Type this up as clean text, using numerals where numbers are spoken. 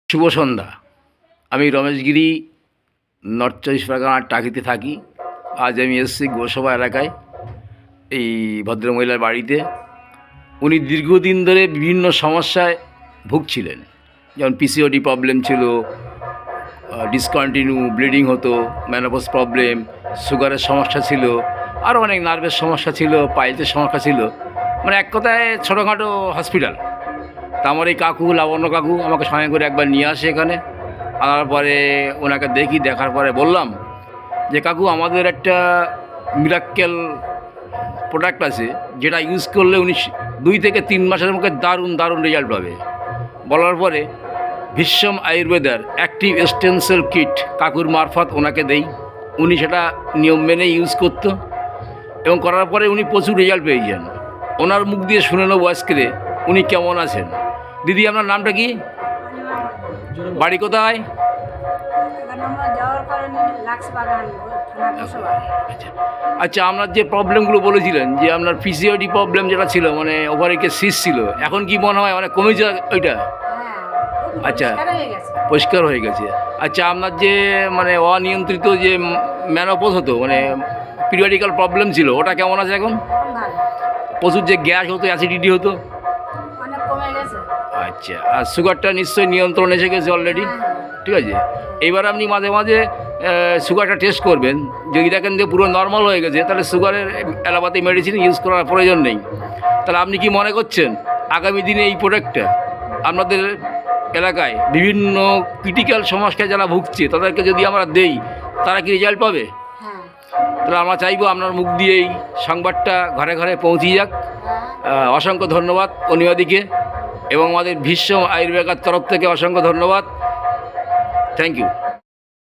শুভ সন্ধ্যা। আমি রমেশ গিরি, নর্থ চব্বিশ পরগনার টাকিতে থাকি। আজ আমি এসেছি গোসভা এলাকায় এই ভদ্রমহিলার বাড়িতে। উনি দীর্ঘদিন ধরে বিভিন্ন সমস্যায় ভুগছিলেন, যেমন পিসিওডি প্রবলেম ছিল, ডিসকন্টিনিউ ব্লিডিং হতো, মেনোপজ প্রবলেম, সুগারের সমস্যা ছিল, আরও অনেক নার্ভের সমস্যা ছিল, পাইলসের সমস্যা ছিল, মানে এক কথায় ছোটোখাটো হসপিটাল। তা আমার এই কাকু, লাবণ্য কাকু, আমাকে সঙ্গে করে একবার নিয়ে আসে এখানে। আনার পরে ওনাকে দেখার পরে বললাম যে কাকু, আমাদের একটা মিরাক্কেল প্রোডাক্ট আছে, যেটা ইউজ করলে উনি 2 থেকে 3 মাসের মধ্যে দারুণ রেজাল্ট পাবে। বলার পরে ভীষ্ম আয়ুর্বেদার অ্যাক্টিভ স্টেনসেল কিট কাকুর মারফত ওনাকে দেই। উনি সেটা নিয়ম মেনে ইউজ করতো এবং করার পরে উনি প্রচুর রেজাল্ট পেয়ে যান। ওনার মুখ দিয়ে শুনে নেবো আজকে উনি কেমন আছেন। দিদি, আপনার নামটা কি? বাড়ি কোথায়? আচ্ছা, আপনার যে প্রবলেমগুলো বলেছিলেন, যে আপনার পিসিওডি প্রবলেম যেটা ছিল, মানে ওভারিকে সিস্ট ছিল, এখন কি মনে হয় অনেক কমেছে ওইটা? আচ্ছা, পরিষ্কার হয়ে গেছে। আচ্ছা, আপনার যে মানে অনিয়ন্ত্রিত যে মেনোপজ হতো, মানে পিরিয়ডিক্যাল প্রবলেম ছিল, ওটা কেমন আছে এখন? প্রচুর যে গ্যাস হতো, অ্যাসিডিটি হতো? আচ্ছা, আর সুগারটা নিশ্চয়ই নিয়ন্ত্রণ এসে গেছে অলরেডি। ঠিক আছে, এবার আপনি মাঝে মাঝে সুগারটা টেস্ট করবেন। যদি দেখেন যে পুরো নর্মাল হয়ে গেছে, তাহলে সুগারের অ্যালোপ্যাথি মেডিসিন ইউজ করার প্রয়োজন নেই। তাহলে আপনি কি মনে করছেন আগামী দিনে এই প্রোডাক্টটা আপনাদের এলাকায় বিভিন্ন ক্রিটিক্যাল সমস্যায় যারা ভুগছে তাদেরকে যদি আমরা দেই, তারা কি রেজাল্ট পাবে? তাহলে আমরা চাইবো আপনার মুখ দিয়ে এই সংবাদটা ঘরে ঘরে পৌঁছে যাক। অসংখ্য ধন্যবাদ অনিবাদিকে এবং আমাদের ভীষ্ম আয়ুর্বেদার তরফ থেকে অসংখ্য ধন্যবাদ। Thank you.